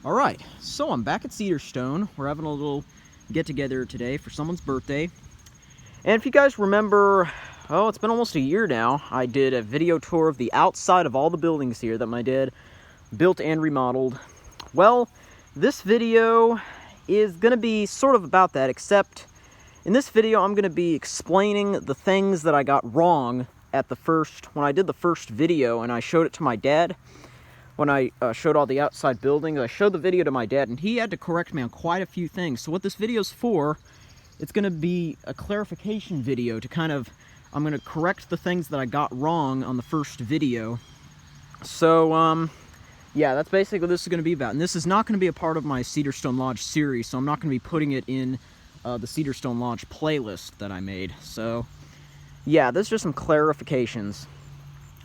Alright, so I'm back at Cedarstone. We're having a little get-together today for someone's birthday. And if you guys remember, oh, it's been almost a year now, I did a video tour of the outside of all the buildings here that my dad built and remodeled. Well, this video is going to be sort of about that, except in this video I'm going to be explaining the things that I got wrong at when I did the first video and I showed it to my dad. When I showed all the outside buildings, I showed the video to my dad, and he had to correct me on quite a few things. So what this video's for, it's going to be a clarification video to I'm going to correct the things that I got wrong on the first video. So, yeah, that's basically what this is going to be about. And this is not going to be a part of my Cedarstone Lodge series, so I'm not going to be putting it in the Cedarstone Lodge playlist that I made. So, yeah, this is just some clarifications.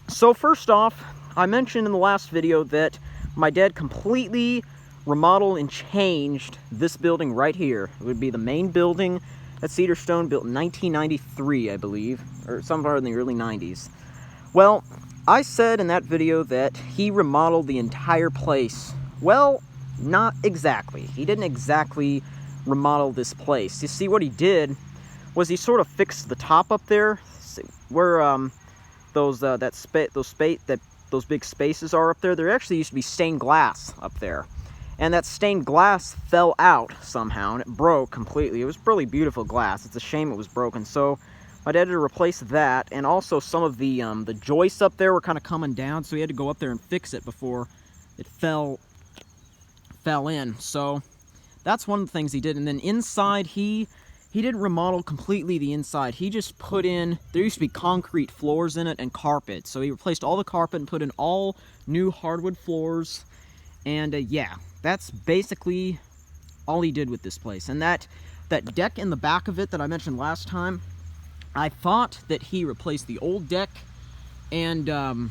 So first off, I mentioned in the last video that my dad completely remodeled and changed this building right here. It would be the main building at Cedarstone, built in 1993, I believe, or somewhere in the early 90s. Well, I said in that video that he remodeled the entire place. Well, not exactly. He didn't exactly remodel this place. You see, what he did was he sort of fixed the top up there, where those big spaces are up there. There actually used to be stained glass up there, and that stained glass fell out somehow and it broke completely. It was really beautiful glass. It's a shame it was broken. So my dad had to replace that, and also some of the joists up there were kind of coming down, so he had to go up there and fix it before it fell in. So that's one of the things he did. And then inside, he didn't remodel completely the inside. He just put in, there used to be concrete floors in it and carpet. So he replaced all the carpet and put in all new hardwood floors. And yeah, that's basically all he did with this place. And that deck in the back of it that I mentioned last time, I thought that he replaced the old deck and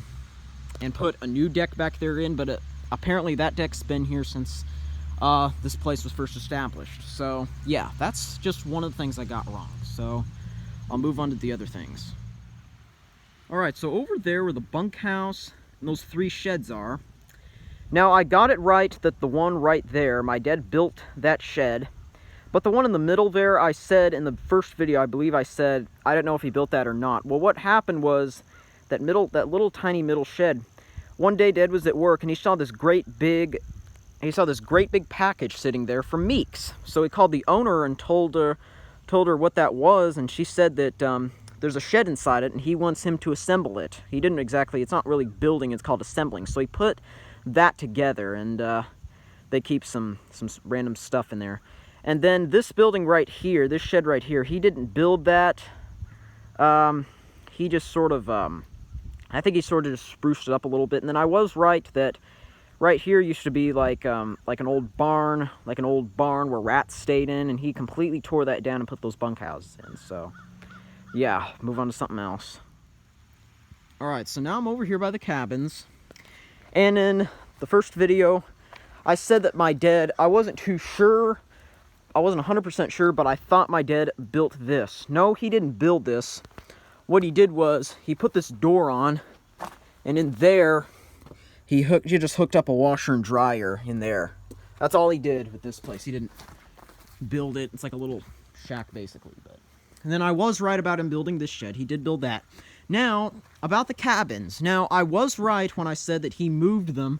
put a new deck back there in, but apparently that deck's been here since this place was first established. So yeah, that's just one of the things I got wrong. So I'll move on to the other things. Alright, so over there where the bunkhouse and those 3 sheds are. Now I got it right that the one right there, my dad built that shed. But the one in the middle there, I said in the first video, I believe I said, I don't know if he built that or not. Well, what happened was that little tiny middle shed, one day Dad was at work and he saw this great big package sitting there from Meeks. So he called the owner and told her what that was, and she said that there's a shed inside it and he wants him to assemble it. He didn't exactly, it's not really building, it's called assembling. So he put that together, and they keep some random stuff in there. And then this building right here, this shed right here, he didn't build that. He just sort of, I think he sort of just spruced it up a little bit. And then I was right that right here used to be like an old barn where rats stayed in, and he completely tore that down and put those bunkhouses in. So, yeah, move on to something else. Alright, so now I'm over here by the cabins, and in the first video, I said that my dad, I wasn't too sure, I wasn't 100% sure, but I thought my dad built this. No, he didn't build this. What he did was, he put this door on, and in there, he just hooked up a washer and dryer in there. That's all he did with this place. He didn't build it. It's like a little shack, basically. And then I was right about him building this shed. He did build that. Now, about the cabins. Now, I was right when I said that he moved them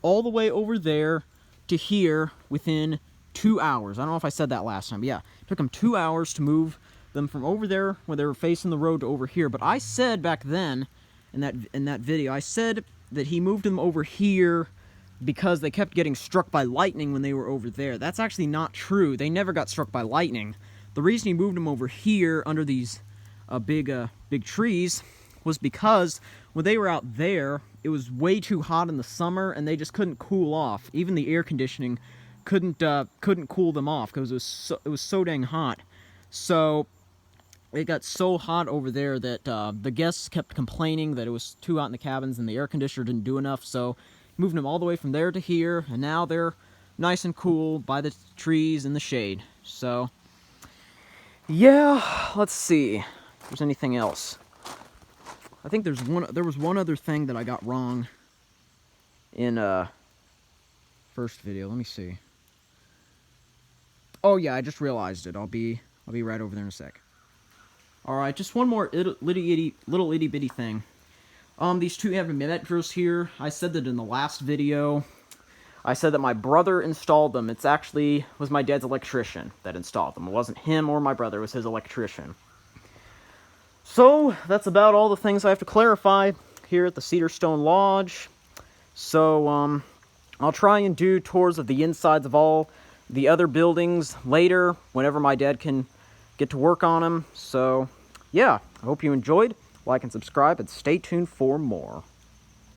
all the way over there to here within 2 hours. I don't know if I said that last time, but yeah. It took him 2 hours to move them from over there where they were facing the road to over here. But I said back then, in that video, I said that he moved them over here because they kept getting struck by lightning when they were over there. That's actually not true. They never got struck by lightning. The reason he moved them over here under these big trees was because when they were out there, it was way too hot in the summer and they just couldn't cool off. Even the air conditioning couldn't cool them off because it was so dang hot. So it got so hot over there that the guests kept complaining that it was too hot in the cabins and the air conditioner didn't do enough, so moving them all the way from there to here, and now they're nice and cool by the trees in the shade. So, yeah, let's see if there's anything else. I think there was one other thing that I got wrong in first video? Let me see. Oh yeah, I just realized it. I'll be right over there in a sec. Alright, just one more little itty bitty thing. These two metros here, I said that in the last video. I said that my brother installed them. It's actually was my dad's electrician that installed them. It wasn't him or my brother, it was his electrician. So, that's about all the things I have to clarify here at the Cedar Stone Lodge. So, I'll try and do tours of the insides of all the other buildings later, whenever my dad can get to work on them. So, yeah, I hope you enjoyed. Like and subscribe, and stay tuned for more.